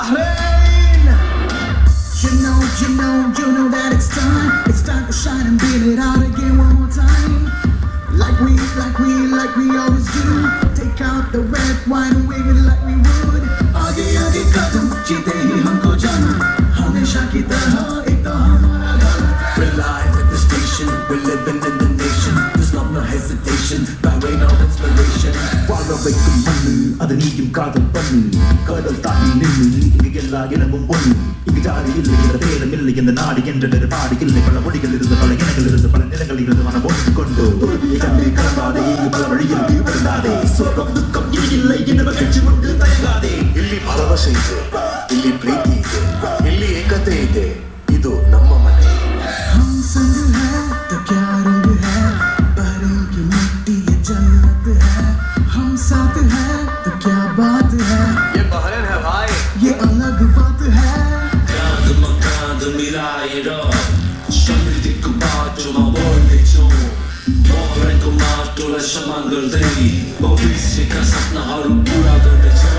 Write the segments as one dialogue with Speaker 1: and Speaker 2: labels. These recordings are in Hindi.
Speaker 1: Bahrain. You know that it's time to shine and beat it out again one more time. Like we always do. Take out the red, white and wave it like we would. आगे आगे कदम जीते ही हमको जाना, हमेशा की तरह एक तो हमारा गाना. We're live at the station, we're living in the nation. There's love, no hesitation, Bahrain our inspiration. வாழவைக்கும் மண்ணு, அது நீயும் காதல் பண்ணு. கடல் தாண்டி நின்று, இங்கு எல்லா இடமும் ஒண்ணு. இங்கு ஜாதி இல்லை என்ற பேரம் இல்லை, இந்த நாடு என்ற வேறுபாடு இல்லை. பல மொழிகள் இருந்து, பல இனங்கள் இருந்து, பல நிலங்கள் இருந்து மனம் ஒன்று கொண்டு தோல்வியை கண்டு கலந்தாதே, இங்கு பல வழியில் ஈடுபடாதே. சுகம் துக்கம் இல்லை என்ற மகிழ்ச்சி கொண்டு தயங்காதே. ಇಲ್ಲಿ ಭರವಸೆ ಇದೆ, ಇಲ್ಲಿ ಪ್ರೀತಿ ಇದೆ, ಇಲ್ಲಿ ಏಕತೆ ಇದೆ. ಇದು ನಮ್ಮ ಮನೆ. हम संग है तो क्या रंग है, बहरीन की मिट्टी ये जन्नत है. हम साथ है तो क्या बात है, ये बहरीन है भाई, ये अलग बात है. Adım ilayro, şamildi kubato ma volte ciò. Morre comato la shamangardei, bovisi kasat na haru pura gande ciò.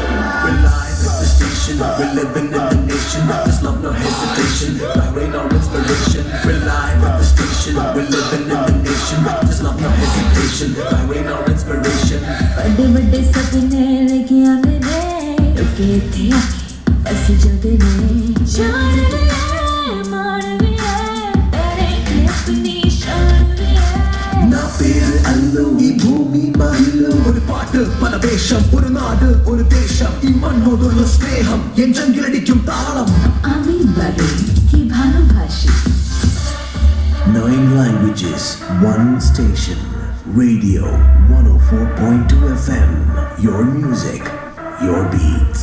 Speaker 1: We're live at the station, we're living in the nation. There's love, no hesitation, Bahrain our inspiration. We're live at the station, we're living in the nation. There's love, no hesitation, Bahrain our inspiration.
Speaker 2: बड़े बड़े सपने लेके आने ने, रुके थे बस जग ने. जान भी है, मान भी है, तेरे की अपनी शान भी है.
Speaker 1: Na per allo I bhumi mahilo, ஒரு பாட்டு பல வேஷம், ஒரு நாடு ஒரு தேசம், இம்மண்ணோடுள்ள ஸ்நேகம் என்றெங்கிலடிக்கும் தாளம்.
Speaker 2: আমি Bahrain की भानुभाषी.
Speaker 1: 9 languages, 1 station, radio 104.2 FM. Your music, your beats.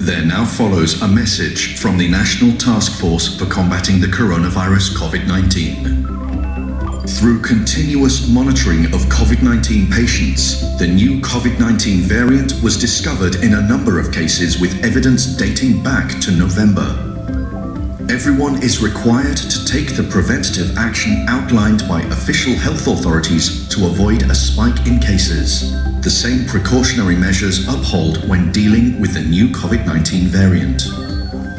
Speaker 3: There now follows a message from the National Task Force for Combating the Coronavirus COVID-19. Through continuous monitoring of COVID-19 patients, the new COVID-19 variant was discovered in a number of cases with evidence dating back to November. Everyone is required to take the preventative action outlined by official health authorities to avoid a spike in cases. The same precautionary measures uphold when dealing with the new COVID-19 variant.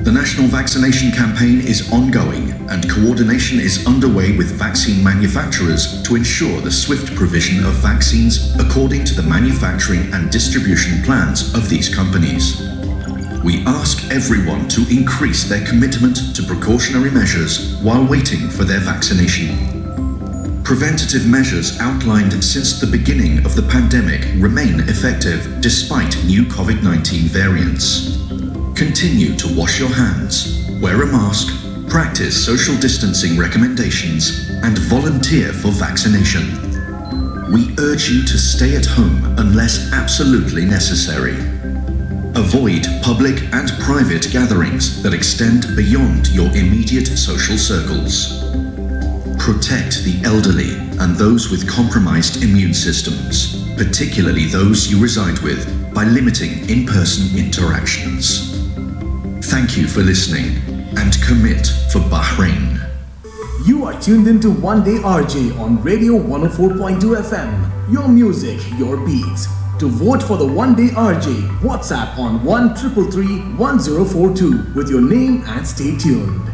Speaker 3: The national vaccination campaign is ongoing and coordination is underway with vaccine manufacturers to ensure the swift provision of vaccines according to the manufacturing and distribution plans of these companies. We ask everyone to increase their commitment to precautionary measures while waiting for their vaccination. Preventative measures outlined since the beginning of the pandemic remain effective despite new COVID-19 variants. Continue to wash your hands, wear a mask, practice social distancing recommendations, and volunteer for vaccination. We urge you to stay at home unless absolutely necessary. Avoid public and private gatherings that extend beyond your immediate social circles. Protect the elderly and those with compromised immune systems, particularly those you reside with, by limiting in-person interactions. Thank you for listening and commit for Bahrain.
Speaker 1: You are tuned into One Day RJ on Radio 104.2 FM. Your music, your beats. To vote for the One Day RJ, WhatsApp on 1333-1042 with your name and stay tuned.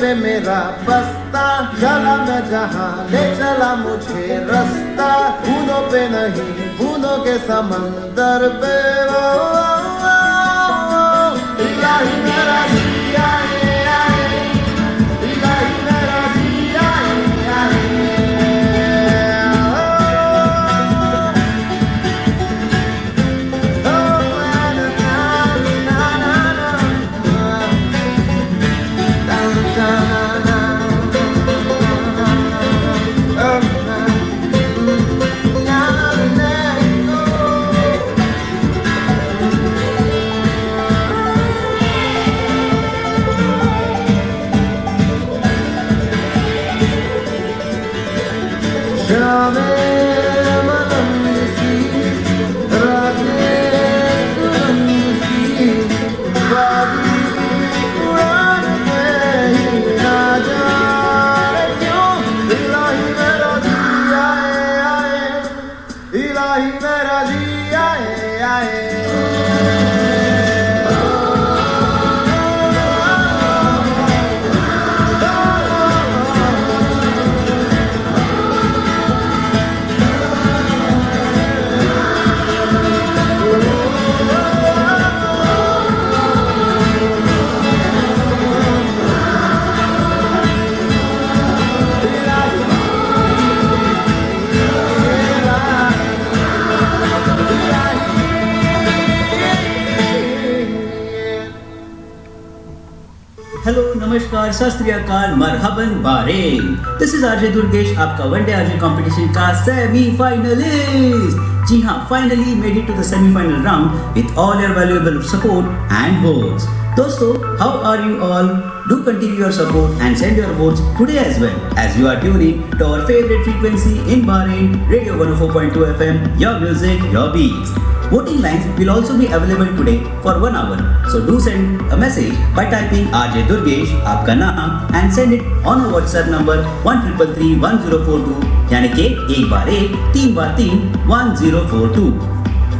Speaker 4: पे मेरा बस्ता, चला मैं जहाँ ले चला मुझे रास्ता, बूंदों पे नहीं बूंदों के समंदर पे इलाही मेरा जी आए आए, इलाही मेरा जी आए आए।
Speaker 5: हेलो नमस्कार सत श्री अकाल मरहबन बारेक। दिस इज आरजे दुर्गेश, आपका वनडे आरजे कंपटीशन का सेमीफाइनलिस्ट। जी हाँ, finally made it to the semifinal round with all your valuable support and votes. दोस्तों, how are you all? Do continue your support and send your votes today as well, as you are tuning to our favorite frequency in Bahrain, Radio 104.2 FM, your music, your beats. Voting lines will also be available today for 1 hour. So do send a message by typing RJ Durgesh, आपका नाम, and send it on our WhatsApp number 13331042, यानी कि 1 बार 1 3 बार 3 1042।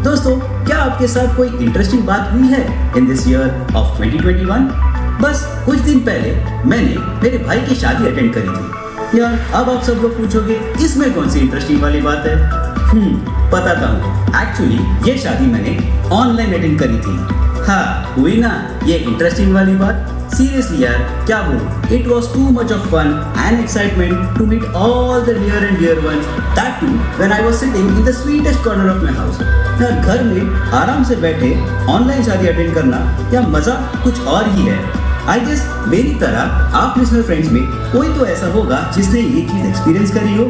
Speaker 5: दोस्तों, क्या आपके साथ कोई इंटरेस्टिंग बात हुई है इन दिस ईयर ऑफ 2021? बस कुछ दिन पहले मैंने मेरे भाई की शादी अटेंड करी थी। यार, अब आप सब लोग पूछोगे इसमें कौन सी इंटरेस्टिंग वाली बात है? बताता हूँ। एक्चुअली ये शादी मैंने ऑनलाइन अटेंड करी थी। हाँ, हुई ना ये इंटरेस्टिंग वाली बात। सीरियसली यार, क्या बोलूं, it was too much of fun and excitement to meet all the near and dear ones, that too when I was sitting in the sweetest corner of my house. यार, घर में आराम से बैठे ऑनलाइन शादी अटेंड करना या मजा कुछ और ही है। आई गेस मेरी तरह आप लिसनर फ्रेंड्स में कोई तो ऐसा होगा जिसने ये चीज एक्सपीरियंस करी हो।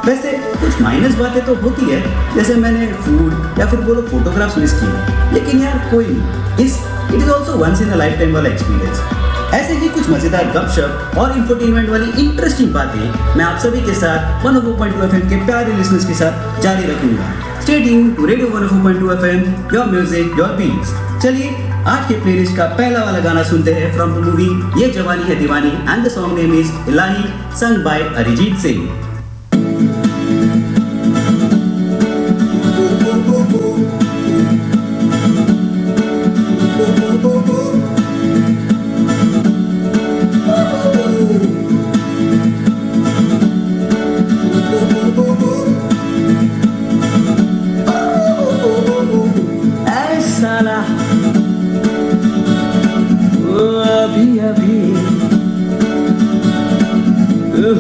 Speaker 5: वैसे कुछ माइनस बातें तो होती है, जैसे मैंने फूड या फिर बोलो फोटोग्राफ्स मिस किए, लेकिन यार कोई नहीं, it is also once in a lifetime वाला एक्सपीरियंस। ऐसे ही कुछ मजेदार गपशप और इंफोटेनमेंट वाली इंटरेस्टिंग बातें मैं आप सभी के साथ 104.2 FM के प्यारे लिसनर्स के साथ जारी रखूंगा। Stay tuned to radio 104.2 FM, your music, your beats. चलिए आज के प्लेलिस्ट का पहला वाला गाना सुनते हैं from the movie Yeh Jawaani Hai Deewani, and the song name is Ilahi, sung by Arijit Singh.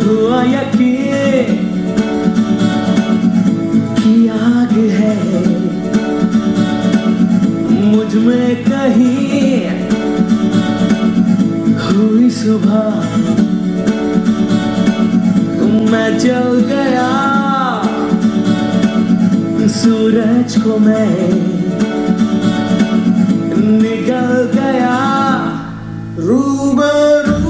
Speaker 1: हुआ यकीन कि आग है मुझ में कहीं, हुई सुबह मैं जल गया, सूरज को मैं निगल गया, रूबरू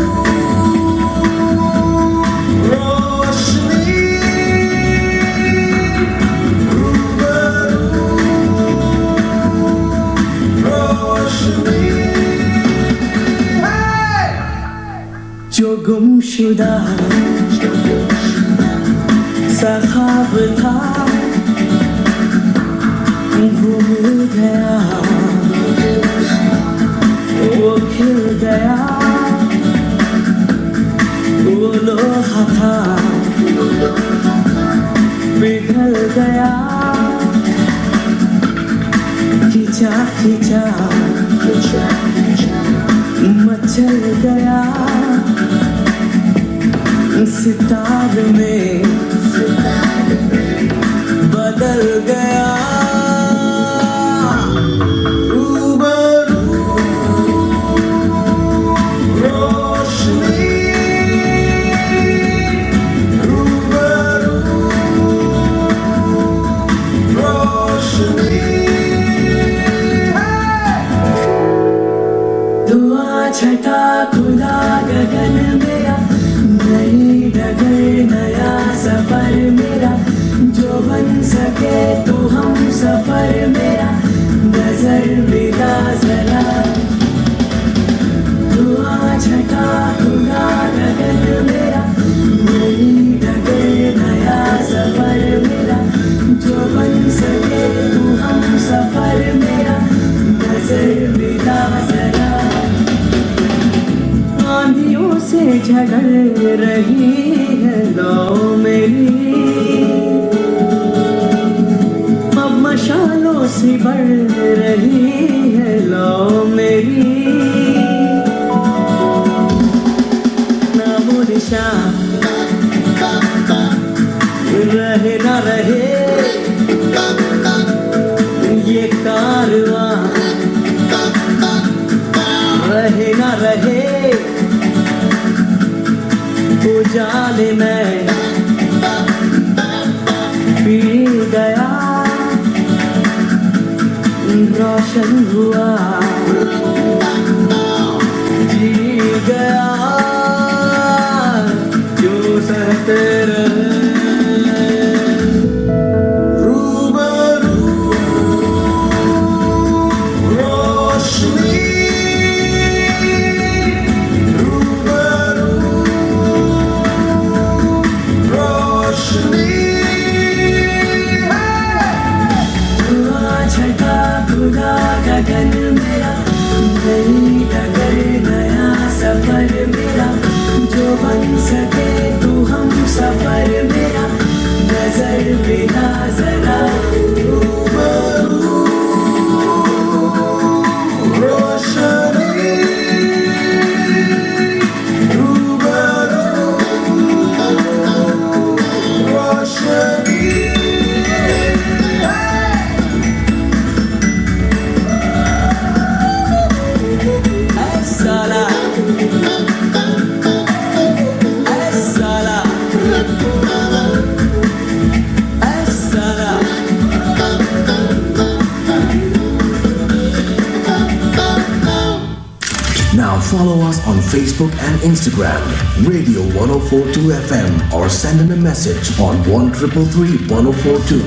Speaker 1: जो गुमशुदा सा ख्वाब था वो मिल गया, वो खिल गया,
Speaker 6: लोहा था पिघल गया, खींचा खींचा मचल गया, सितार में बदल गया। रूबरू रोशनी, रूबरू रोशनी, दुआ छटा खुदा गगन मेरा, नई डगर नया सफर मेरा, जो बन सके तो हम सफर मेरा, नजर मिला जरा। दुआ छटा खुदा गगन मेरा, नई डगर नया सफर मेरा, जो बन सके तो हम सफर मेरा, नजर मिला जरा। आंधियों से झगड़ रही है लौ मेरी, अब मशालों से बढ़ रही है लौ मेरी, नामो निशान रहे ना रहे ये कारवां, रहे ना रहे उजाले में पी गया, रोशन हुआ जी गया, जो सहते रहे। रूबरू रोशनी, रूबरू रोशनी, दुआ छटा खुदा गगन मेरा, नई डगर नया सफर मेरा, जो बन सके तो हम सफर मेरा, नजर मिला जरा। रूबरू रोशनी, रूबरू रोशनी, साला साला साला।
Speaker 7: Now follow us on Facebook and Instagram, Radio 1042 FM, or send in a message on 1333-1042.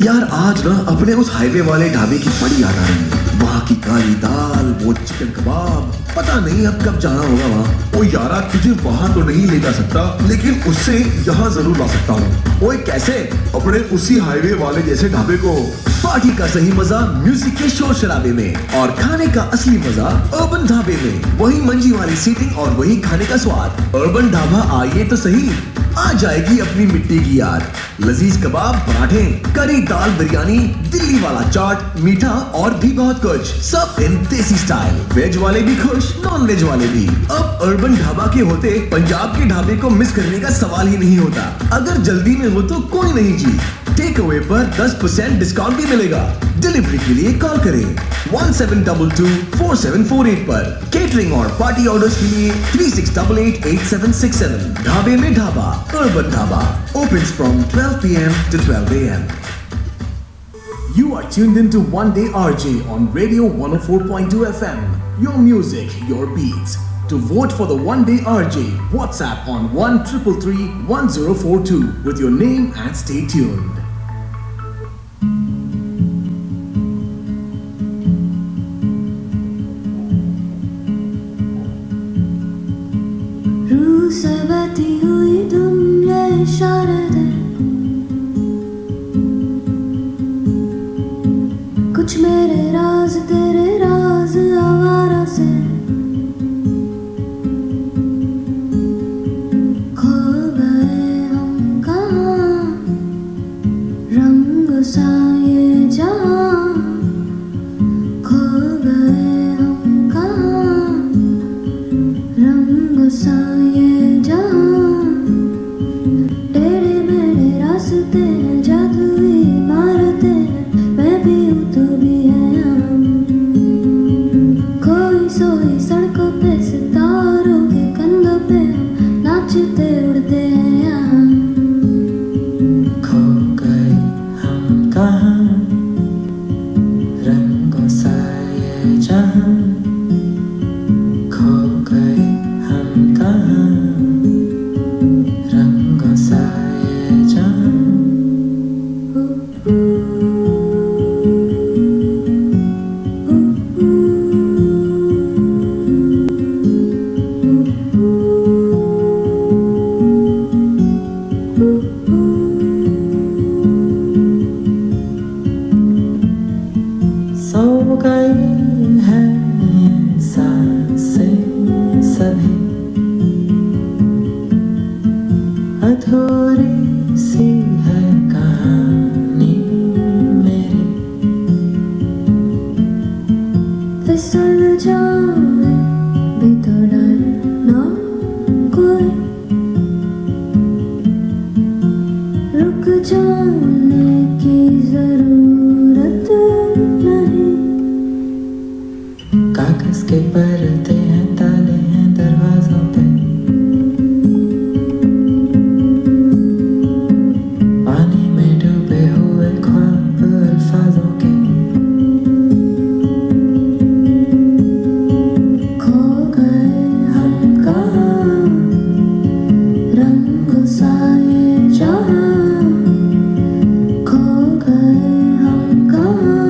Speaker 7: यार आज ना अपने उस हाईवे वाले ढाबे की बड़ी याद आ रही है। वहाँ की काली दाल, वो चिकन कबाब, पता नहीं अब कब जाना होगा वहाँ। ओ यारा तुझे वहाँ तो नहीं ले जा सकता, लेकिन उससे यहाँ जरूर ला सकता हूँ। ओए कैसे? अपने उसी हाईवे वाले जैसे ढाबे को। पार्टी का सही मजा म्यूजिक के शोर शराबे में, और खाने का असली मजा अर्बन ढाबे में। वही मंजी वाली सीटिंग और वही खाने का स्वाद। अर्बन ढाबा आइए तो सही, आ जाएगी अपनी मिट्टी की याद। लजीज कबाब, पराठे, करी दाल बिरयानी, दिल्ली वाला चाट, मीठा और भी बहुत कुछ, सब इन देसी स्टाइल। वेज वाले भी खुश, नॉन वेज वाले भी। अब अर्बन ढाबा के होते पंजाब के ढाबे को मिस करने का सवाल ही नहीं होता। अगर जल्दी में हो तो कोई नहीं जी, टेक अवे पर 10% डिस्काउंट भी मिलेगा। डिलीवरी के लिए कॉल करें 1722-4748 पर। केटरिंग और पार्टी ऑर्डर्स के लिए 3688-8767। ढाबे में dhaba, urban dhaba, opens from 12 p.m. to 12 a.m. You are tuned into One Day RJ on Radio 104.2 FM. Your music, your beats. To vote for the One Day RJ, WhatsApp on 1333-1042 with your name and stay tuned.
Speaker 2: रूह से बहती हुई दुनिया इशारे दे, कुछ मेरे राज तेरे राज आवारा से।
Speaker 6: थोड़ी सी है कहानी मेरी
Speaker 2: फिसल जाए भी तो डर ना कोई रुक जाने की जरूरत नहीं
Speaker 6: कागज के परते हैं ताले हैं दरवाजों पे पानी में डूबे हुए ख्वाब अल्फाजों के
Speaker 2: खो गए हम कहाँ रंग साए जहाँ खो गए हम कहाँ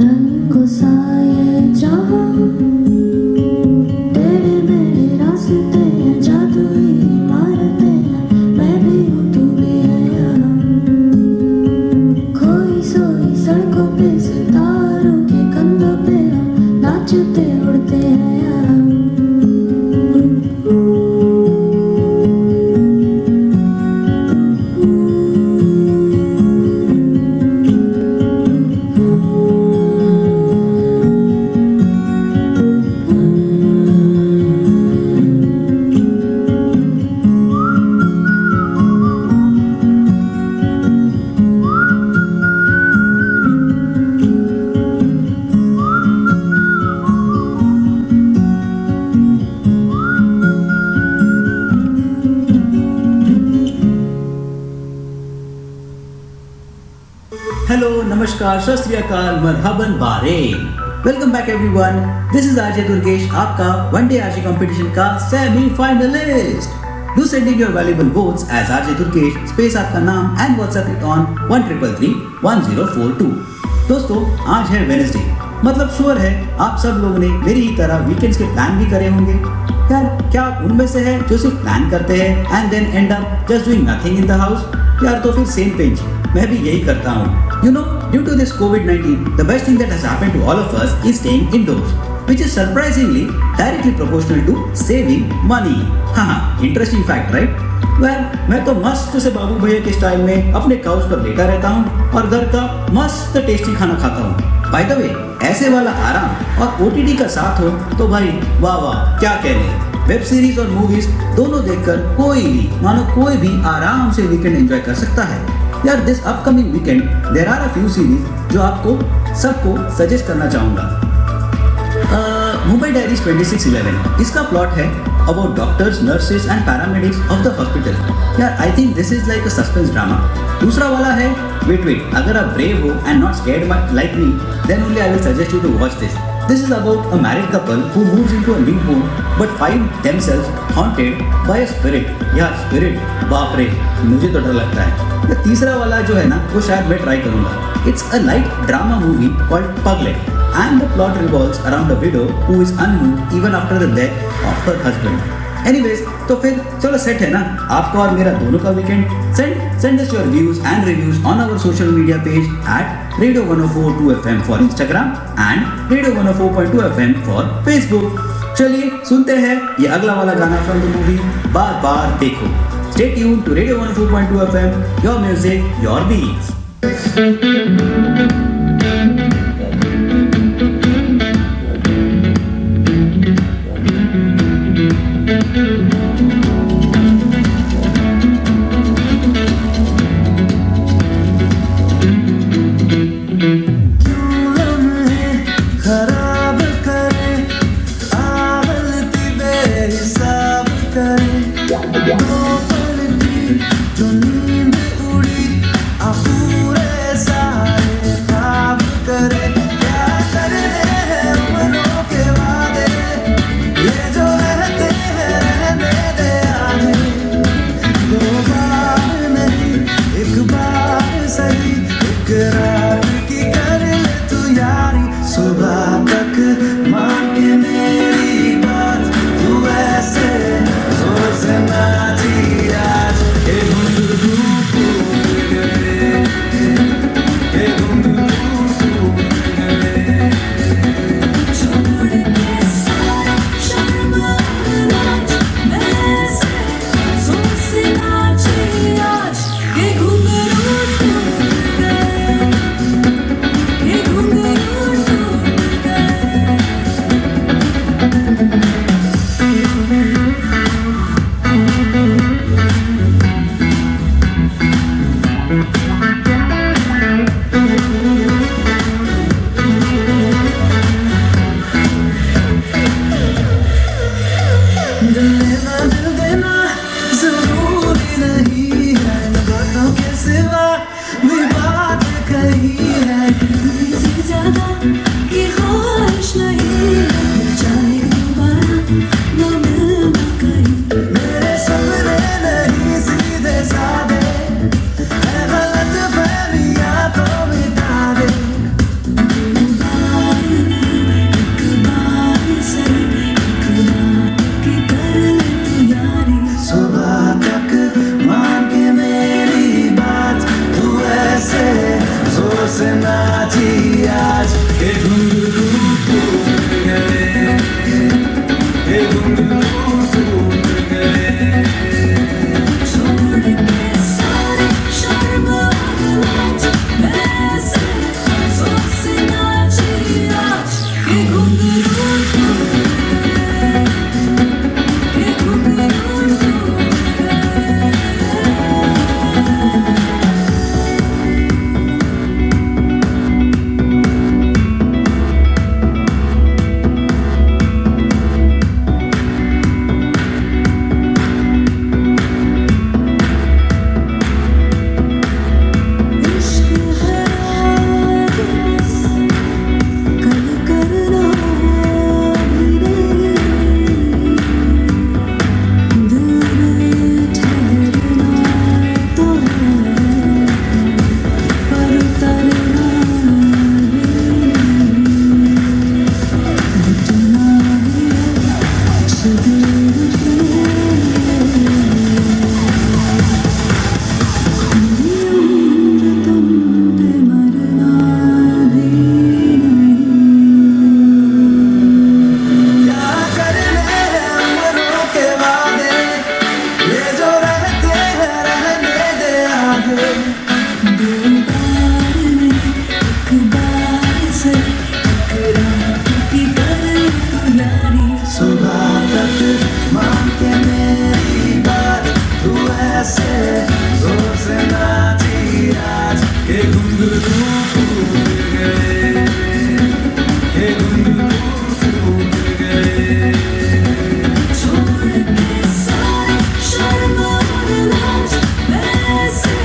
Speaker 2: रंग साए जहाँ तेरे मेरे रास्ते हैं जादुई इमारतें हैं मैं भी हूँ तू भी है यहाँ खोई सोई सड़कों पे सितारों के कंधों पे हम नाचते उड़ते हैं यहाँ
Speaker 5: Hello, Namaskar, Sat Sri Akal, Marhaban Bahrain. Welcome back everyone. This is RJ Durgesh, आपका वन डे RJ कंपटीशन का semi finalist. Do send in your valuable votes as RJ Durgesh, space आपका नाम and WhatsApp it on 1333-1042. दोस्तों, आज है वेडनेसडे, मतलब श्योर है आप सब लोगों ने मेरी ही तरह वीकेंड्स के प्लान भी करे होंगे. यार, क्या आप उनमें से है जो सिर्फ प्लान करते हैं and then end up just doing nothing in the house? यार, तो फिर सेम पेज, मैं भी यही करता हूँ. You know, due to this COVID-19, the best thing that has happened to all of us is staying indoors, which is surprisingly directly proportional to saving money. हाँ, interesting fact, right? Well, मैं तो मस्त से बाबू भैया के स्टाइल में अपने काउच पर लेटा रहता हूँ और घर का मस्त टेस्टी खाना खाता हूँ. By the way, ऐसे वाला आराम और OTT का साथ हो तो भाई वाह वाह, क्या कहने. वेब सीरीज और मूवीज दोनों देखकर कोई भी, मानो कोई भी आराम से वीकेंड एंजॉय कर सकता है. यार, this upcoming weekend there are a few series जो आपको सबको सजेस्ट करना चाहूँगा. मुंबई डायरीज 2611, इसका प्लॉट है about doctors, nurses and paramedics of the hospital. यार, I think this is like a suspense drama. दूसरा वाला है वेट, अगर आप ब्रेव हो and not scared like me, then only I will suggest you to watch this. This is about a married couple who moves into a new home but find themselves haunted by a spirit. यार, spirit, बाप रे, मुझे तो डर लगता है. ये तीसरा वाला जो है ना, वो शायद मैं ट्राई करूँगा. It's a light drama movie called Puglet and the plot revolves around a widow who is unmoved even after the death of her husband. Anyways, तो फिर चलो सेट है ना आपका और मेरा दोनों का weekend. Send us your views and reviews on our social media page at Radio 104.2 FM for Instagram and Radio 104.2 FM for Facebook. चलिए सुनते हैं ये अगला वाला गाना from the movie बार बार देखो. Stay tuned to Radio 104.2 FM, your music, your beats.
Speaker 6: Zoor se na ji aaj,
Speaker 1: है
Speaker 2: दो बार नहीं एक बार से टकराने की करे तो यारी
Speaker 1: सुबह तक मांगे मेरी बात तू ऐसे जोर से नाची आज ये घुंघरू फूट गए ये घुंघरू फूट गए
Speaker 2: छोड़ के सारे शर्म और लाज वैसे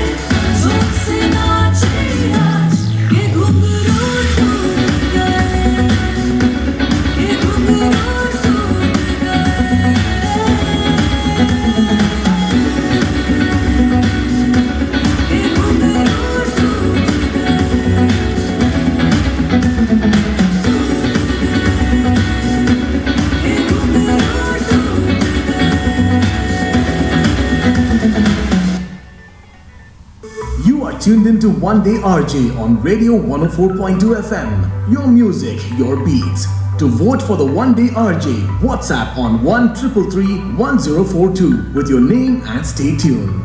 Speaker 2: जोर से नाचे आज ये घुंघरू टूट गए ये घुंघरू टूट गए ये घुंघरू टूट
Speaker 7: You are tuned into One Day RJ on Radio 104.2 FM. Your music, your beats. To vote for the One Day RJ, WhatsApp on 1333-1042 with your name and stay tuned.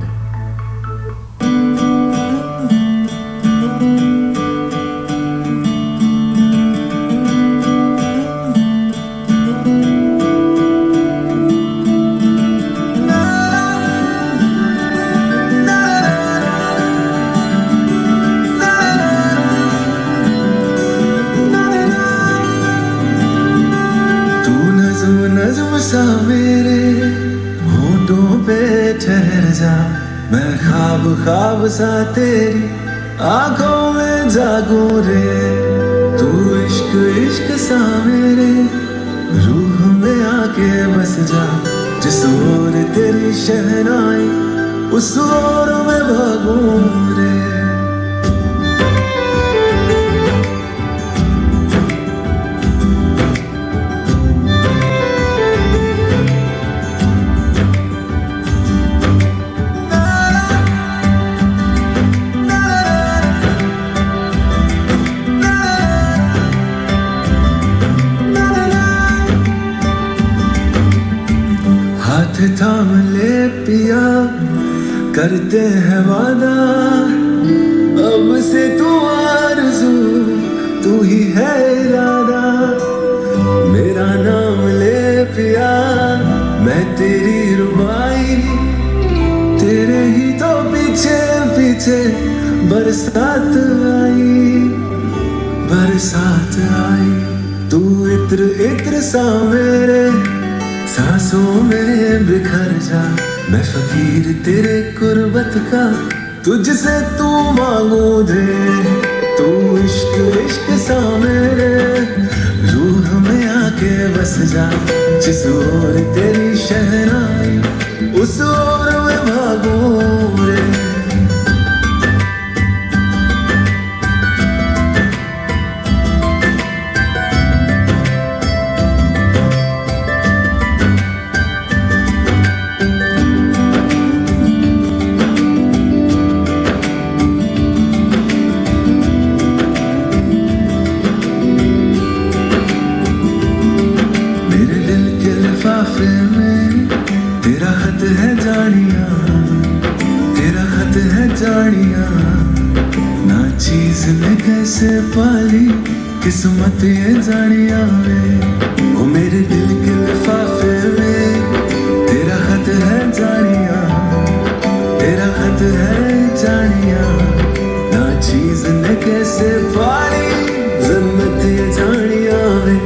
Speaker 1: तू नज़्म नज़्म सा मेरे होठों पे ठहर जा मैं ख्वाब ख्वाब सा तेरी आंखों में जागूं रे तू इश्क इश्क सा मेरे रूह में आके बस जा जिस ओर तेरी शहनाई उस ओर में भागूं रे हाथ थाम ले पिया करते हैं वादा अब से तू आरज़ू तू ही है इरादा मेरा नाम ले पिया मैं तेरी रुबाई तेरे ही तो पीछे पीछे बरसात आई तू इत्र इत्र सा मेरे सांसों में बिखर जा मैं फकीर तेरे कुर्बत का तुझसे तू मांगू दे तू इश्क इश्क सा मेरे रूह में आके बस जा जिस ओर तेरी शहनाई उस ओर में भागू रे ना चीज में कैसे पाली किस्मत ये जानिया में वो मेरे दिल के लिफाफे में तेरा खत है जानिया तेरा खत है जानिया ना चीज ने कैसे पाली जन्नत ये जानिया में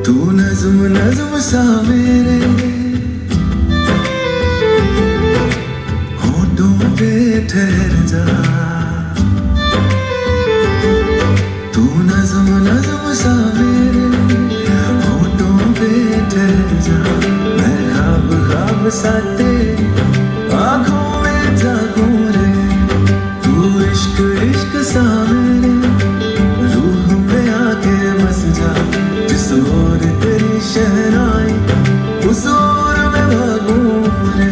Speaker 1: तू नज़्म नज़्म सा मेरे ठहर जा तू नज़्म नज़्म सा मेरे होठों पे ठहर जा मैं ख्वाब ख्वाब सा तेरी आँखों में जागूं रे तू इश्क इश्क सा मेरे रूह में आके बस जा जिस ओर तेरी शहनाई उस ओर में भागूं रे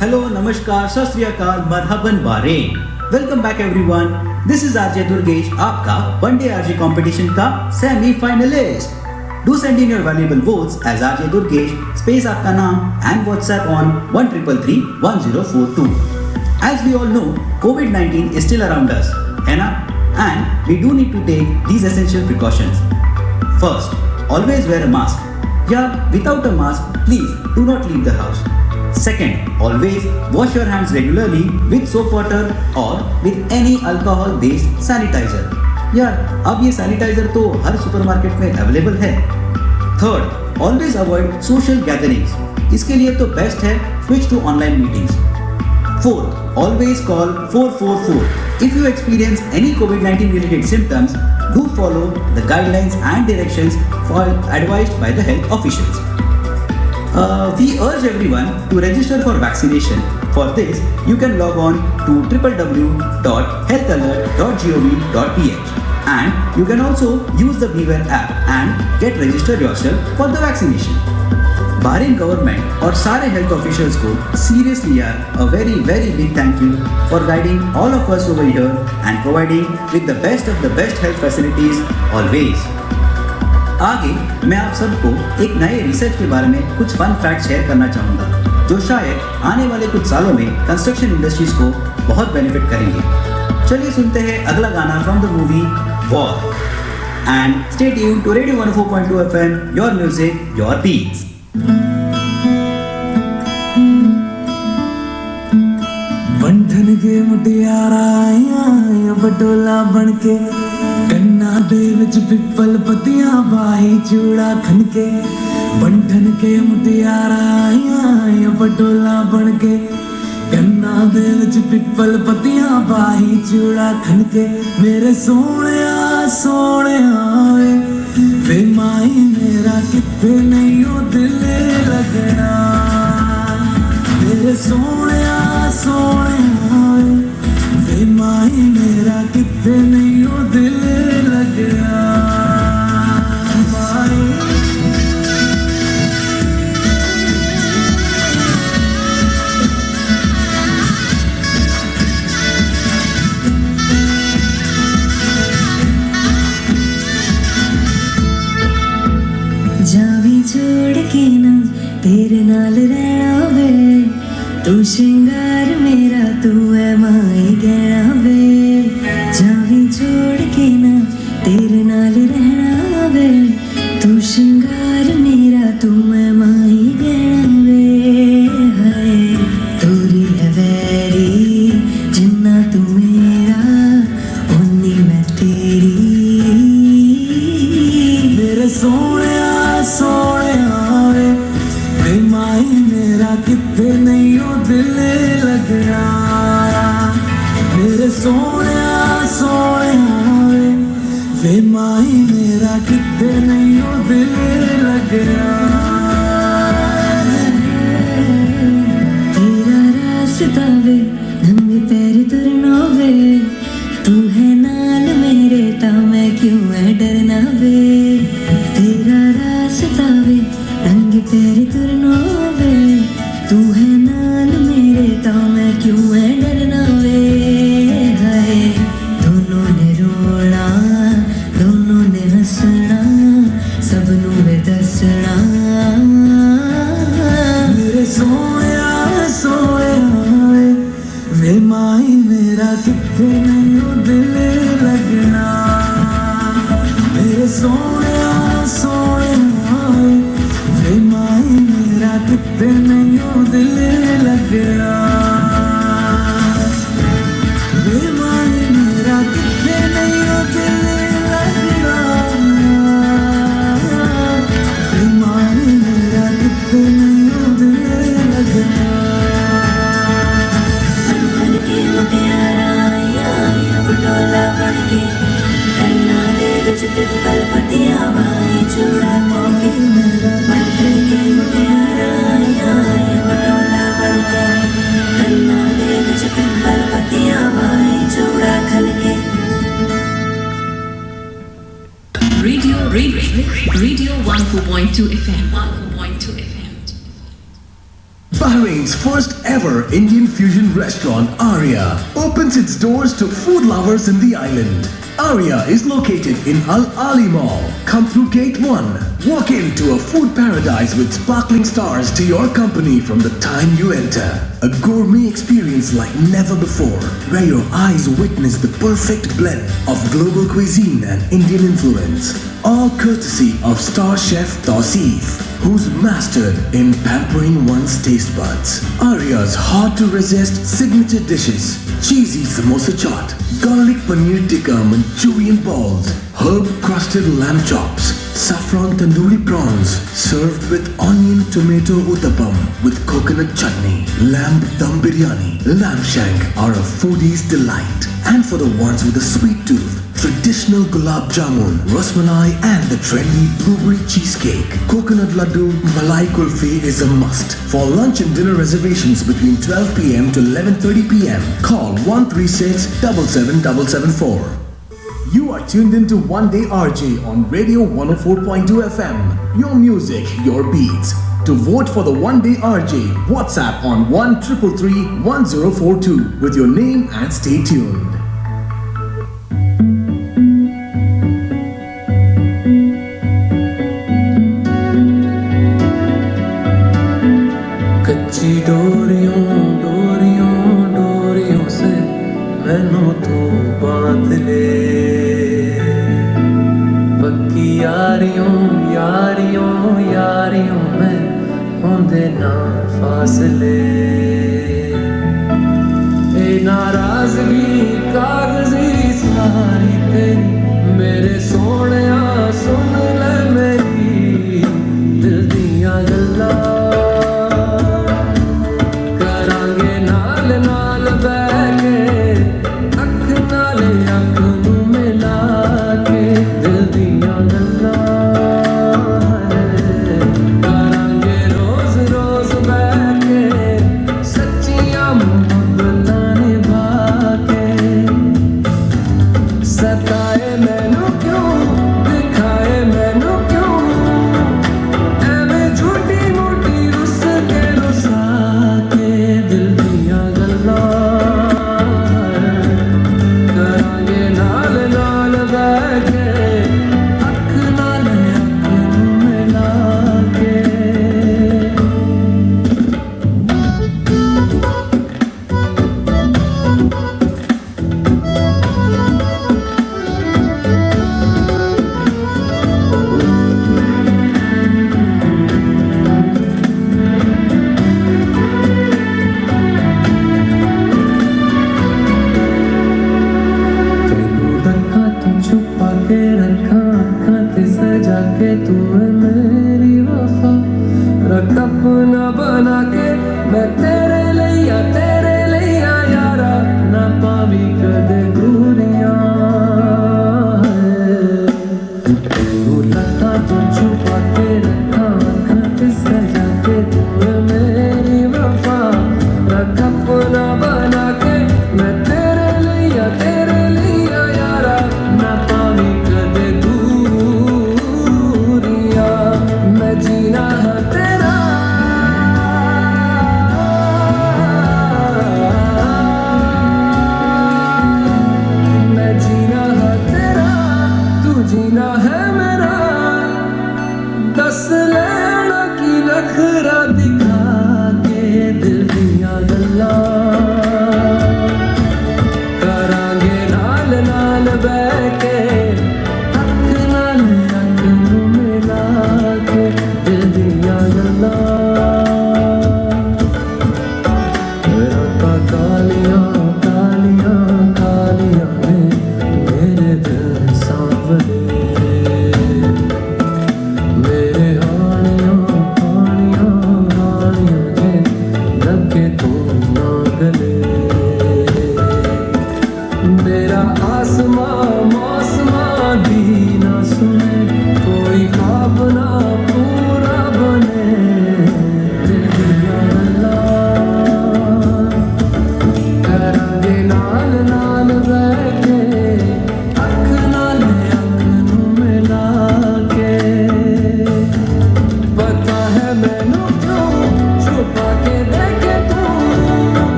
Speaker 5: हेलो नमस्कार सत श्री अकाल मरहबन बारे welcome back everyone. This is RJ Durgesh, आपका वनडे आरजे कंपटीशन का semifinalist. Do send in your valuable votes as RJ Durgesh, space आपका नाम and WhatsApp on 13331042। As we all know, COVID-19 is still around us, है ना? And we do need to take these essential precautions. First, always wear a mask. Yeah, without a mask, please do not leave the house. Second, always wash your hands regularly with soap water or with any alcohol-based sanitizer. यार, अब ये सैनिटाइजर तो हर सुपरमार्केट में अवेलेबल है। Third, always avoid social gatherings. इसके लिए तो बेस्ट है switch to online meetings. Fourth, always call 444. If you experience any COVID-19 related symptoms, do follow the guidelines and directions advised by the health officials. We urge everyone to register for vaccination. For this, you can log on to www.healthalert.gov.ph and you can also use the Beware app and get registered yourself for the vaccination. Bahrain government और सारे health officials को seriously यार a very big thank you for guiding all of us over here and providing with the best of the best health facilities always. आगे मैं आप सबको एक नए रिसर्च के बारे में कुछ फन फैक्ट शेयर करना चाहूँगा जो शायद आने वाले कुछ सालों में कंस्ट्रक्शन इंडस्ट्रीज को बहुत बेनिफिट करेंगे। चलिए सुनते हैं अगला गाना from the movie War and stay tuned to radio 104.2 FM, your music your beats.
Speaker 6: बंधन के मुटियारा आया बटोला बनके कन्ना दे विच पिपल पतियां बाही चूड़ा खनके। बंधन के मुटियारा आया बटोला बनके कन्ना दे विच पिपल पतियां बाही चूड़ा खनके। मेरे सोहणिया सोहणिया वे माई मेरा किते नहीं ओ दिल लगना। मेरे सोहणिया सोहणिया वे माई मेरा किते नहीं ओ दिल लगना। माई
Speaker 2: जावी छोड़ के ना तेरे नाल रहना वे, तू श्रृंगार मेरा तू है माई गहना वे। जावी छोड़ के ना तेरे नाल रहना वे, तू श्रृंगार मेरा तू है माई गहना वे। हाय तोरी है वैरी जिन्ना तू मेरा ओनी मैं तेरी।
Speaker 6: मेरे सोहणिया सोहणिया वे माई मेरा किते नहीं ओ दिल लगना। मेरे सोहणिया सोहणिया वे माई मेरा किते नहीं ओ दिल लगना।
Speaker 2: तेरा रास्ता वे नंगे पैर तुरना वे, तू है नाल मेरे ता मैं क्यों है डरना वे। तेरा रास्ता वे नंगे पैर तुरना वे, तू है नाल मेरे ता मैं क्यों है डरना वे। हाय दोनों ने रोना दोनों ने हंसना सबनू वे दसना।
Speaker 6: मेरे सोहणिया सोहणिया वे माई मेरा किते नहीं ओ दिल लगना। मेरे सोहणिया सोहणिया वे माई मेरा किते नहीं ओ दिल लगना। वे माई मेरा किते नहीं ओ दिल लगना। वे माई मेरा किते नहीं ओ दिल लगना।
Speaker 2: बंधन के मुटियारा आया बटोला बनके कन्ना दे विच पिपल पतियां बाही चूड़ा खनके। बंधन के मुटियारा आया बटोला बनके कन्ना दे विच पिपल पतियां बाही चूड़ा खनके।
Speaker 8: Radio 104.2 FM. 104.2 FM.
Speaker 7: Bahrain's first ever Indian fusion restaurant, Arya, opens its doors to food lovers in the island. Arya is located in Al Ali Mall. Come through Gate 1. Walk into a food paradise with sparkling stars to your company from the time you enter. A gourmet experience like never before, where your eyes witness the perfect blend of global cuisine and Indian influence. All courtesy of star chef Tausif, who's mastered in pampering one's taste buds. Arya's hard to resist signature dishes: cheesy samosa chaat, garlic paneer tikka Manchurian balls, herb crusted lamb chops, saffron tandoori prawns served with onion tomato uttapam with coconut chutney, lamb dum biryani, lamb shank are a foodie's delight. And for the ones with a sweet tooth, traditional gulab jamun, rasmalai and the trendy blueberry cheesecake, coconut laddu, malai kulfi is a must. For lunch and dinner reservations between 12 p.m. to 11:30 p.m. call 136 77774. You are tuned into One Day RJ on Radio 104.2 FM. Your music, your beats. To vote for the One Day RJ, WhatsApp on 1333-1042 with your name and stay tuned.
Speaker 6: कच्ची डोरियों डोरियों डोरियों से मैनू तू बांध ले, पक्की यारियों यारियों यारियों में होंदे ना फासले, ए नाराजगी कागजी सारी तेरी मेरे सोहणिया सुन ले मेरी दिल दियां गल्लां सताए मैनू क्यों दिखाए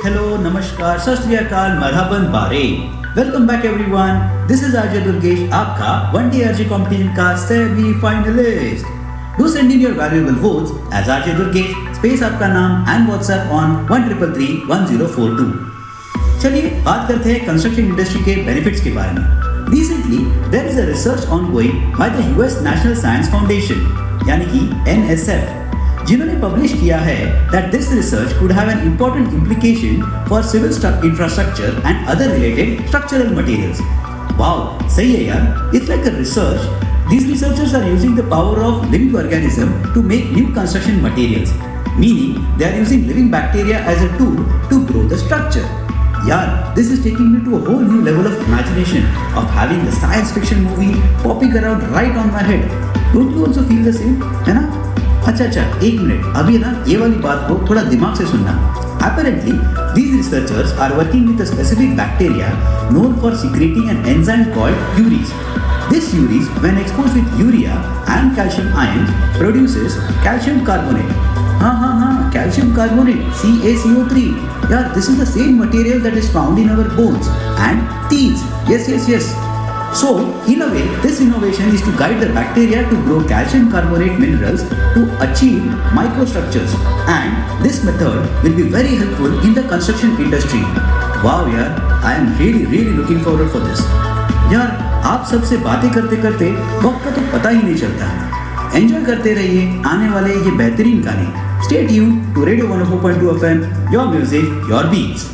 Speaker 5: hello, namaskar, sat shri akal, marhaban, bare. Welcome back everyone. This is RJ Durgesh, आपका वन डे RJ competition का semi finalist. Do send in your valuable votes as RJ Durgesh, space आपका नाम and WhatsApp on 13331042. चलिए बात करते हैं कंस्ट्रक्शन इंडस्ट्री के बेनिफिट्स के बारे में. Recently, there is a research ongoing by the US National Science Foundation, यानी कि NSF, जिन्होंने पब्लिश किया है that this research could have an important implication for civil infrastructure and other related structural materials. Wow, सही है यार. It's like a research. These researchers are using the power of living organism to make new construction materials, meaning they are using living bacteria as a tool to grow the structure. यार, this is taking me to a whole new level of imagination of having the science fiction movie popping around right on my head. Don't you also feel the same? है ना? अच्छा, एक मिनट. अभी ना ये वाली बात को थोड़ा दिमाग से सुनना. Apparently, these researchers are working with a specific bacteria known for secreting an enzyme called urease. This urease, when exposed with urea and calcium ion, produces calcium carbonate. हाँ, calcium carbonate, CaCO3. Yeah, this is the same material that is found in our bones and teeth. Yes. So, in a way, this innovation is to guide the bacteria to grow calcium carbonate minerals to achieve microstructures, and this method will be very helpful in the construction industry. Wow यार, I am really looking forward for this. यार, आप सबसे बातें करते करते वक्त का तो पता ही नहीं चलता. एंजॉय करते रहिए आने वाले ये बेहतरीन गाने. Stay tuned to Radio 104.2 FM, your music, your beats.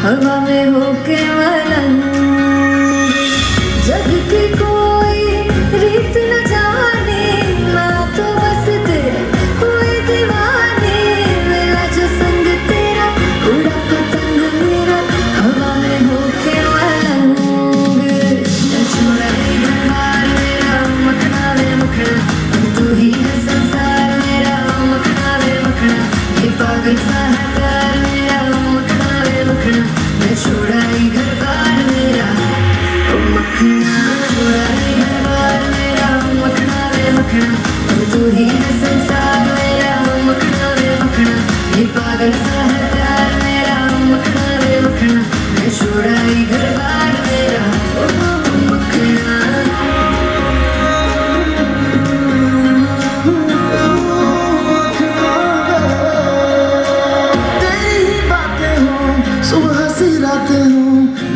Speaker 2: हवा में होके मलंग, जग की कोई रीत न जाने, मैं तो बस तेरे हुई दीवानी. मिला जो संग तेरा, उड़ा पतंग मेरा, हवा में होके मलंग. न छोड़ा घर बार मेरा, मखना वे मखना, तू ही है संसार मेरा, मखना वे मखना. ये पागल सा है प्यार मेरा, मखना वे मखना. मैं छोड़ा ही घर बार मेरा, ओ मखना. छोड़ा ही घर बार मेरा, मखना वे मखना. तू ही है संसार मेरा, मखना वे मखना. ये पागल सा है प्यार मेरा, मखना वे मखना. मैं छोड़ा ही घर बार मेरा, ओ मखना.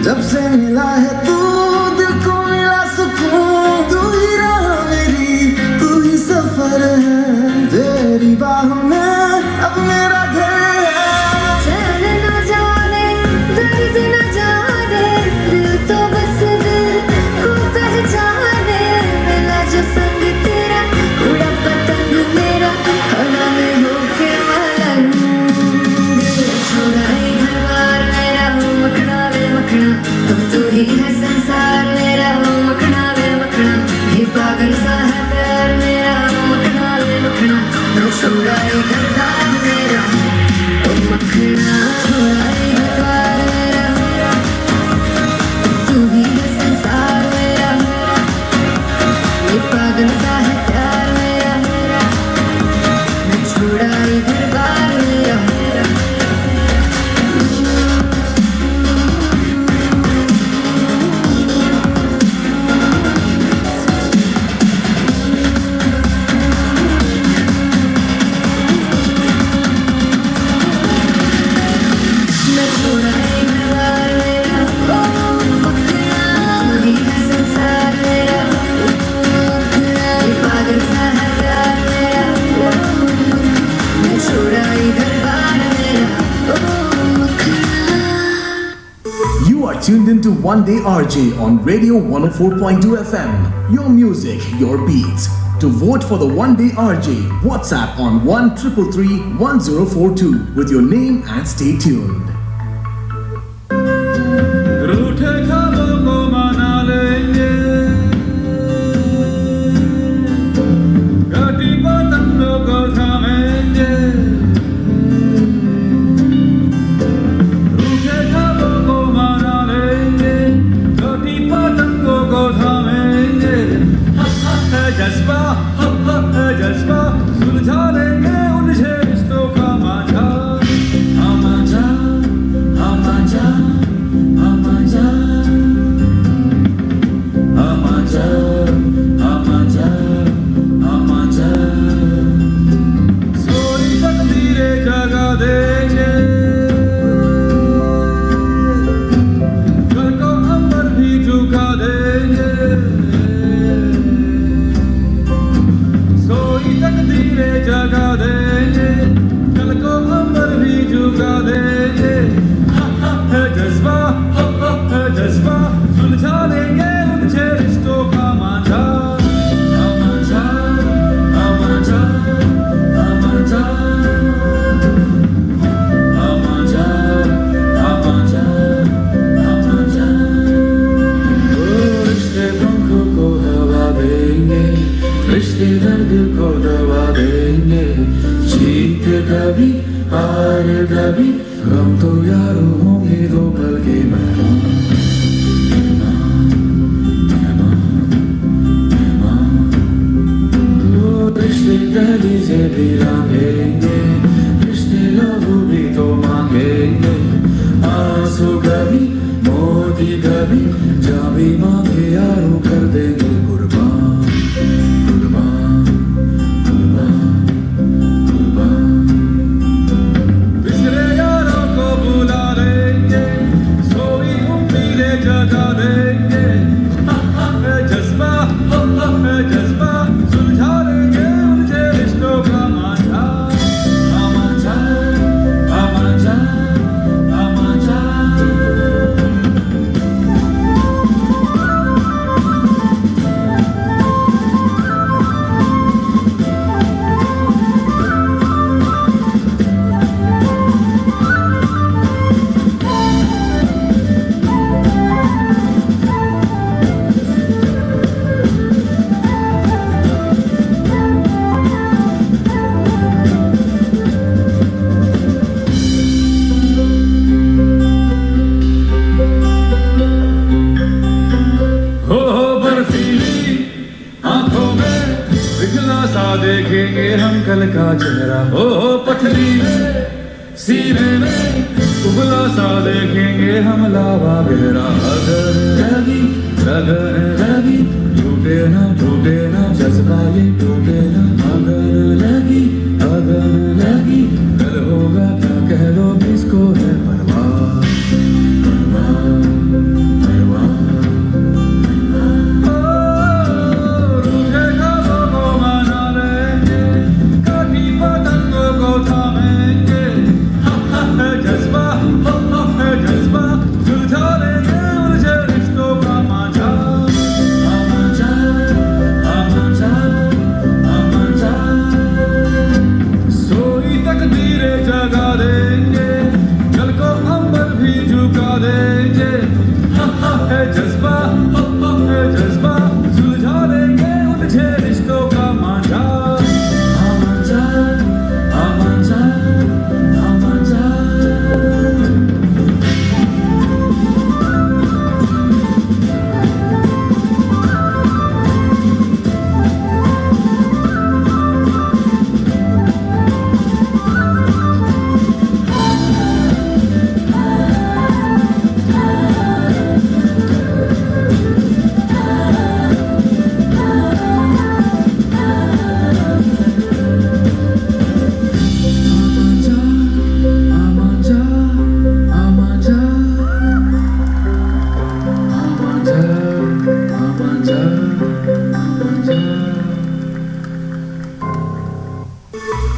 Speaker 1: जब से मिला है तू, दिल को मिला सुकून. तू ही राह मेरी, तू ही सफर है, तेरी बाहों में अब मेरा घर है.
Speaker 2: चैन न जाने, दर्द न जाने, दिल तो बस दिल को पहचाने. मिला जो संग तेरा, उड़ा पतंग मेरा, हवा में होके मलंग. छोड़ा ही घर बार मेरा, मखना वे मखना. अब तू ही है संसार मेरा, मखना वे मखना. ये पागल सा है प्यार मेरा, मखना वे मखना. मैं छोड़ा ही घर बार मेरा, ओ मखना. छोड़ा ही घर बार मेरा, तू ही है संसार मेरा. ये पागल सा है प्यार मेरा, मैं छोड़ा ही घर बार मेरा.
Speaker 7: Tuned into One Day RJ on Radio 104.2 FM. Your music, your beats. To vote for the One Day RJ, WhatsApp on 1333 1042 with your name and stay tuned.
Speaker 6: कभी हम तो यारों होंगे दो पल के रिश्ते पहली से भी लांघेंगे, रिश्ते लहू भी तो मांगेंगे, आंसू कभी मोती कभी जहाँ भी मांगे यारों कर देंगे कुर्बान कुर्बान कुर्बान कुर्बान। बिसरे यारों को बुला लेंगे, सोई उम्मीदें जगा देंगे, जज्बा जज्बा सुलझा देंगे उनसे रिश्तों का मांझा आमांझा आमांझा आमांझा। देखेंगे हम कल का चेहरा, हो पथरीले सीने में उबला सा देखेंगे हम लावा गहरा। अगर लगी लगन लगी टूटे ना जज्बा ये टूटे ना। अगर लगी कल होगा क्या कह लो किसको है परवाह परवाह परवाह।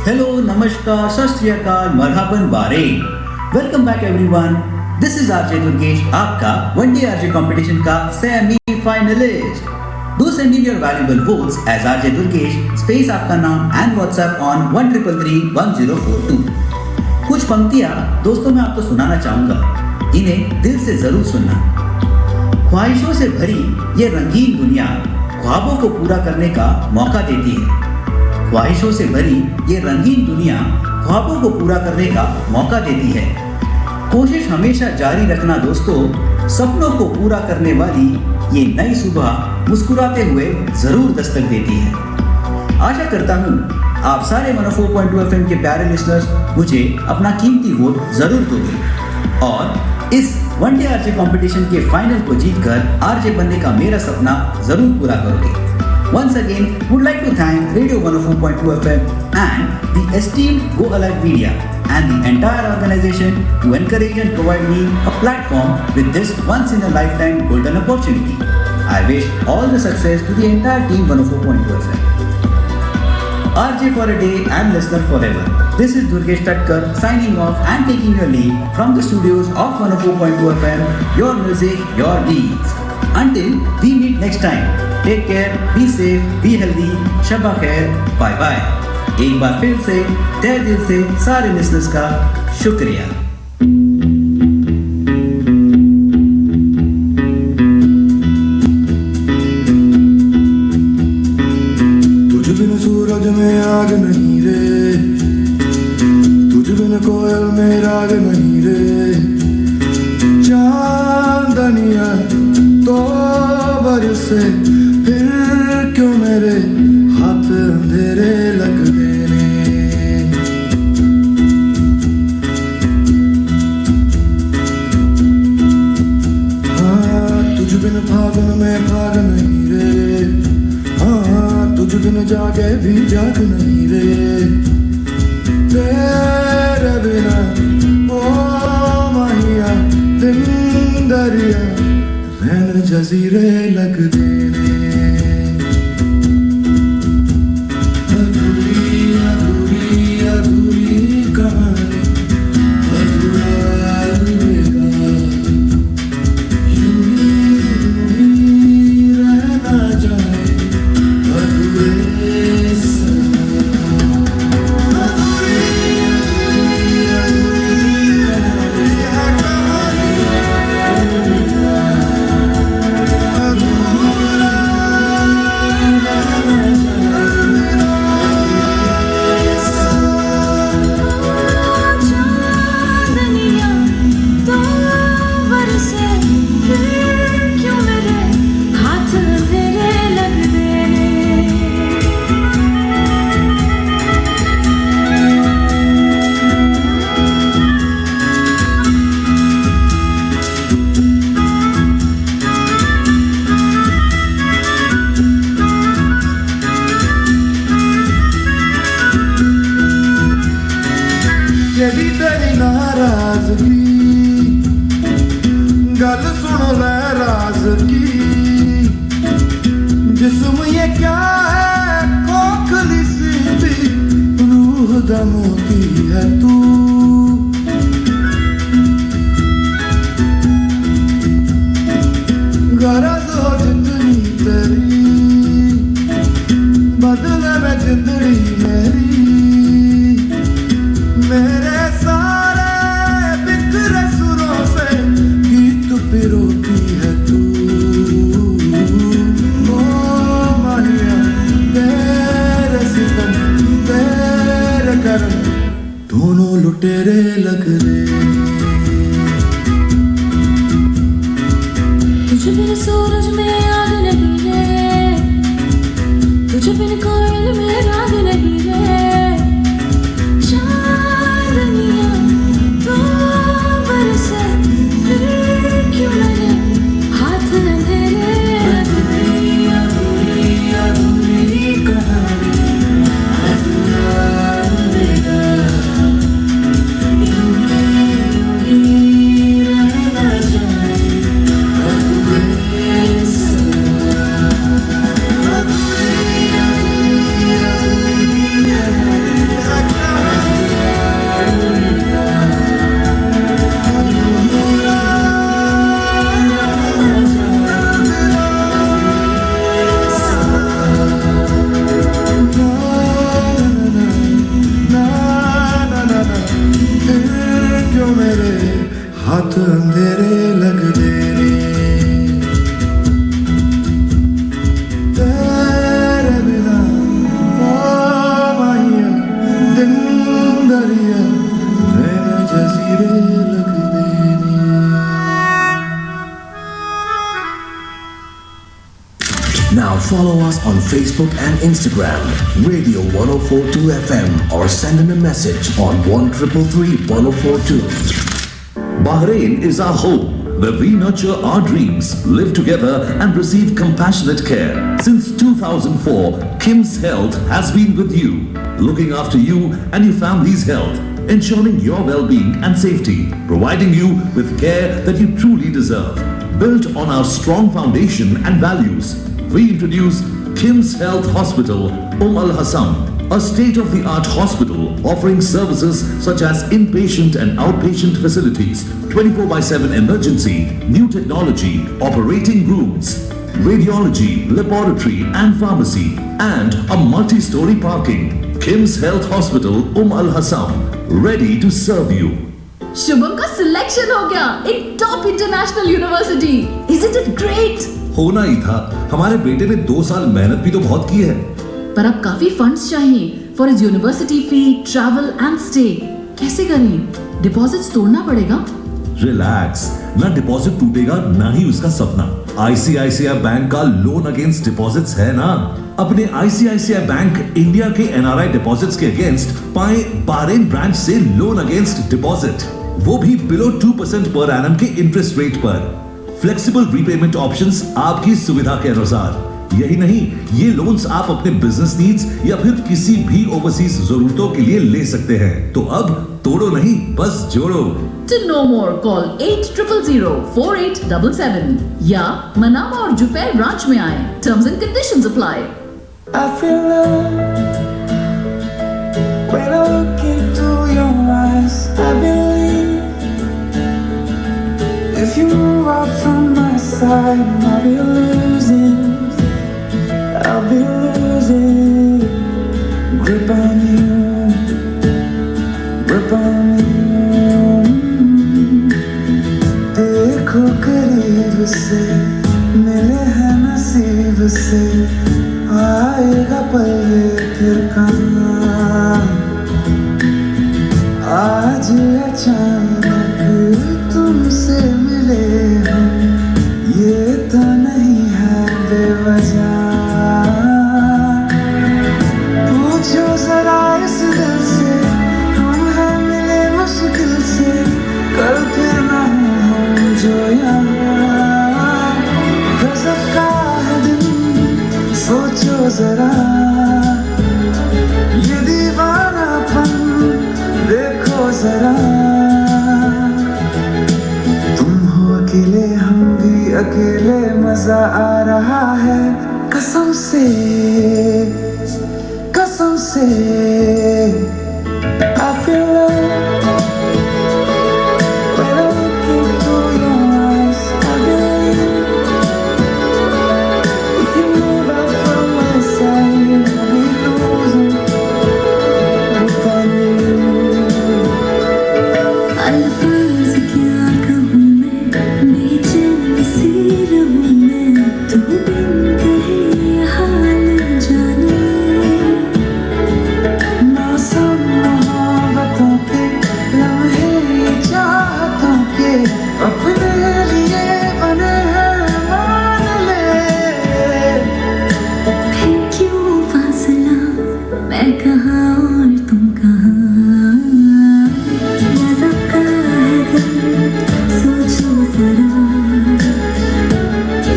Speaker 5: Hello, Namaskar, Sat Shri Akal, Marhaban Bare. Welcome back everyone. This is RJ Durgesh, आपका वन डे RJ कंपटीशन का semi finalist. Do send in your valuable votes as RJ Durgesh, space आपका नाम and WhatsApp on 13331042. कुछ पंक्तियाँ दोस्तों मैं आपको सुनाना चाहूँगा, इन्हें दिल से जरूर सुनना. ख्वाहिशों से भरी ये रंगीन दुनिया ख्वाबों को पूरा करने का मौका देती है. ख्वाहिशों से भरी ये रंगीन दुनिया ख्वाबों को पूरा करने का मौका देती है. कोशिश हमेशा जारी रखना दोस्तों, सपनों को पूरा करने वाली ये नई सुबह मुस्कुराते हुए जरूर दस्तक देती है. आशा करता हूँ आप सारे 104.2 FM के प्यारे लिसनर्स मुझे अपना कीमती वोट जरूर दोगे और इस वन डे आरजे कंपटीशन के फाइनल को जीतकर आरजे बनने का मेरा सपना जरूर पूरा करोगे. Once again, would like to thank Radio 104.2 FM and the esteemed Go Alive Media and the entire organization to encourage and provide me a platform with this once-in-a-lifetime golden opportunity. I wish all the success to the entire team 104.2 FM. RJ for a day and listener forever. This is Durgesh Tatkar signing off and taking your leave from the studios of 104.2 FM. Your music, your beats. Until we meet next time. Take care, be safe, be healthy, शब्बा खैर, bye bye. एक बार फिर से तहे दिल से सारे लिसनर्स का शुक्रिया.
Speaker 6: तुझ बिन सूरज में आग नहीं रे, तुझ बिन कोयल में राग बरसे फिर क्यों मेरे हाथ अंधेरे लगते ने हाँ तुझ बिन फागुन में फाग नहीं रे हाँ तुझ बिन जागे भी जाग नहीं रे तेरे बिना ओ माहिया दिन दरिया नैन जजीरे लगते ने अधूरी अधूरी अधूरी कहानी अधूरा अलविदा यूं ही रहना चाहे अधूरे
Speaker 2: चांदनिया तो बरसे फिर क्यों मेरे हाथ अंधेरे लगते
Speaker 6: यही तेरी नाराजगी गल सुन ले राज की जिस्म ये क्या है खोखली सी भी रूह दा मोती है तू गरज हो जितनी तेरी बदले में जिंदड़ी मेरी मेरे सारे बिखरे सुरों से गीत पिरोती है तू ओ माहिया तेरे सितम तेरे करम दोनों लुटेरे लग रहे
Speaker 2: तुझ बिन सूरज में आग नहीं रे तुझ बिन कोयल में राग नहीं रे चांदनिया तो बरसे फिर क्यों मेरे हाथ अंधेरे
Speaker 6: अधूरी अधूरी अधूरी कहानी अधूरा अलविदा यूं ही रहना चाहे अधूरे क्यों मेरे हाथ अंधेरे लगते ने तेरे बिना ओ माहिया दिन दरिया नैन जजीरे लगते ने
Speaker 7: Now follow us on Facebook and Instagram, Radio 1042 FM, or send in a message on 1333-1042.
Speaker 3: Bahrain is our home, where we nurture our dreams, live together and receive compassionate care. Since 2004, Kim's Health has been with you, looking after you and your family's health, ensuring your well-being and safety, providing you with care that you truly deserve. Built on our strong foundation and values, we introduce Kim's Health Hospital, Al Hassam, a state-of-the-art hospital offering services such as inpatient and outpatient facilities, 24/7 emergency, new technology, operating rooms, radiology, laboratory and pharmacy, and a multi-story parking. Kim's Health Hospital, Al Hassam, ready to serve you.
Speaker 8: Shubham का सिलेक्शन हो गया एक top international university. Isn't it great?
Speaker 9: होना ही था। हमारे बेटे ने 2 साल मेहनत भी तो बहुत की है।
Speaker 8: पर अब काफी फंड्स चाहिए for his university fee, travel and stay. कैसे करें? डिपॉजिट्स तोड़ना पड़ेगा।
Speaker 9: रिलैक्स, ना डिपॉजिट टूटेगा ना ही उसका सपना। आईसीआईसीआई बैंक का लोन अगेंस्ट डिपॉजिट्स है ना। अपने आईसीआईसीआई बैंक इंडिया के एनआरआई डिपॉजिट्स के अगेंस्ट पाए बहरीन ब्रांच से लोन अगेंस्ट डिपॉजिट, वो भी बिलो 2% पर एनम के इंटरेस्ट रेट पर। फ्लेक्सिबल रीपेमेंट ऑप्शंस आपकी सुविधा के अनुसार। यही नहीं, ये लोन्स आप अपने बिजनेस नीड्स या फिर किसी भी ओवरसीज जरूरतों के लिए ले सकते हैं। तो अब तोड़ो नहीं, बस जोड़ो।
Speaker 8: To know more, call 80004877 या मनामा और जुफैर ब्रांच में आए। Terms and conditions apply.
Speaker 1: I feel love when I look into your eyes. I believe if you move out from my side, I'll be losing grip on you, grip on you. देखो करीब से, मिले हैं नसीब से, आएगा पल ये फिर कहाँ। आज अचानक तुमसे मिले हम, ये तो नहीं है बेवजह। पूछो जरा इस दिल से, हम हैं मिले मुश्किल से, कल फिर ना हम जो यहाँ। गजब का है दिन, सोचो जरा ये दीवानापन, देखो जरा। तुम हो अकेले, हम भी अकेले, मजा आ रहा है कसम से, कसम से। I feel love when I look into your eyes. I believe if you move out from my side, I'll be losing grip on you.
Speaker 2: Alfaaz क्या कहूँ मैं, बेचैन सी रहूँ मैं, तू बिन कहे हाल जानूँ।
Speaker 1: मौसम मोहब्बतों के, लम्हे चाहतों के, अपने लिए बने हैं मान ले।
Speaker 2: फिर क्यों फासला, मैं कहाँ और तुम कहाँ। गज़ब का है दिल, सोचो जरा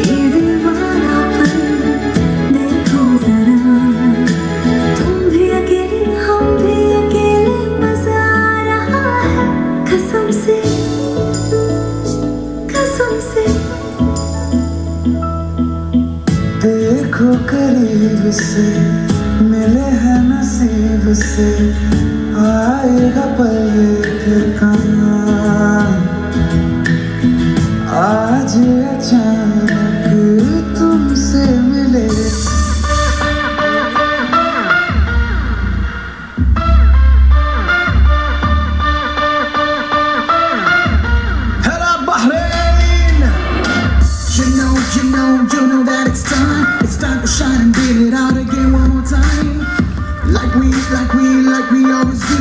Speaker 2: ये दीवानापन, देखो जरा। तुम भी अकेले, हम भी अकेले, मजा आ रहा है कसम से, कसम से।
Speaker 1: देखो करीब से, मिले हैं नसीब से, आएगा पल ये फिर कहाँ। आज अचानक तुमसे मिले।
Speaker 7: Hello Bahrain!
Speaker 1: You know that it's time to shine and get it out again one more time. Like we always do.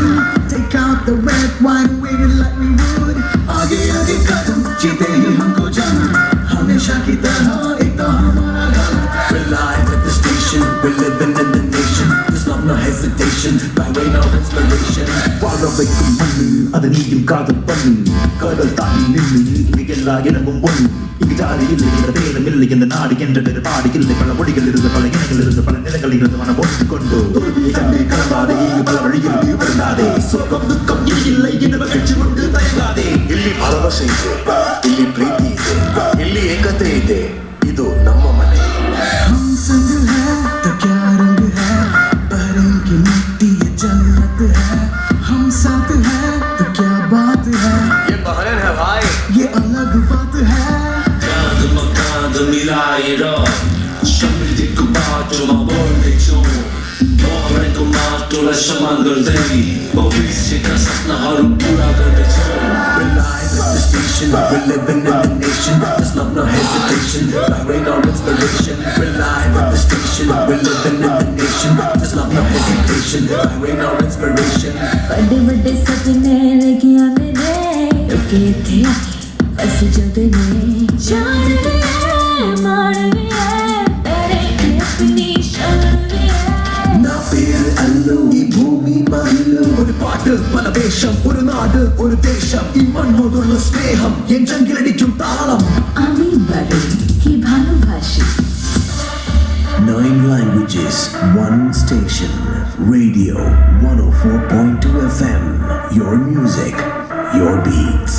Speaker 1: Take out the red, white, and wave it like we would. आगे आगे कदम, जीते ही हमको जाना, हमेशा की तरह एक तो हमारा गाना.
Speaker 7: We're live at the station, we're living in the nation. There's no hesitation, Bahrain our inspiration. வாழவைக்கும் மண்ணு, அது நீயும் காதல் பண்ணு. கடல் தாண்டி நின்று, இங்கு எல்லா இடமும் ஒன்று. இங்கு ஜாதி இல்லை, இந்த பேரம் இல்லை, இந்த நாடு என்ற பெரு பாடு இல்லை. பல மொழிகள் இருந்து, பல இனங்கள் இருந்து, பல நிலங்கள் இருந்து மனம் ஒன்று கொண்டு தோல்வியை கண்டு கலந்தாதே, இங்கு பல வழியில் விழுந்தாதே. சுகம் துக்கம் இல்லை என்று மகிழ்ச்சி கொண்டு தயங்காதே. ಇಲ್ಲಿ ಭರವಸೆ ಇದೆ, ಇಲ್ಲಿ ಪ್ರೀತಿ ಇದೆ, ಇಲ್ಲಿ ಏಕತೆ ಇದೆ. ಇದು ನಮ್ಮ ಮನೆ.
Speaker 1: हम संग है तो क्या रंग है, बहरीन की मिट्टी ये जन्नत है. हम साथ है तो क्या बात है,
Speaker 4: ये बहरीन है भाई,
Speaker 1: ये अलग बात है.
Speaker 6: Kadı milayro, şamildi kubato ma bolde ço. Boren kumato la shaman gardeni, bovisi kasat na haru pura garde ço.
Speaker 7: We're live at the station, we're living in the nation. There's no hesitation, Bahrain our inspiration. We're live at the station, we're living in the nation. There's no hesitation, Bahrain our inspiration.
Speaker 2: बड़े बड़े सपने लगे मैंने, रुके थे बस जब ने जान लिया മാനവിയേ പേരേക്ക് definition
Speaker 7: Na പേര് അല്ലു ഈ ഭൂമി മഹിളു ഒരു പാട്ട് പല വേഷം ഒരു നാട് ഒരു ദേശം ഈ മണ്ണോടുള്ള സ്നേഹം എൻ ചങ്കിലടിക്കും താളം
Speaker 2: আমি বাড়ি ഈ ഭാനുഭാഷി
Speaker 7: 9 languages, 1 station. Radio 104.2 FM. Your music, your beats.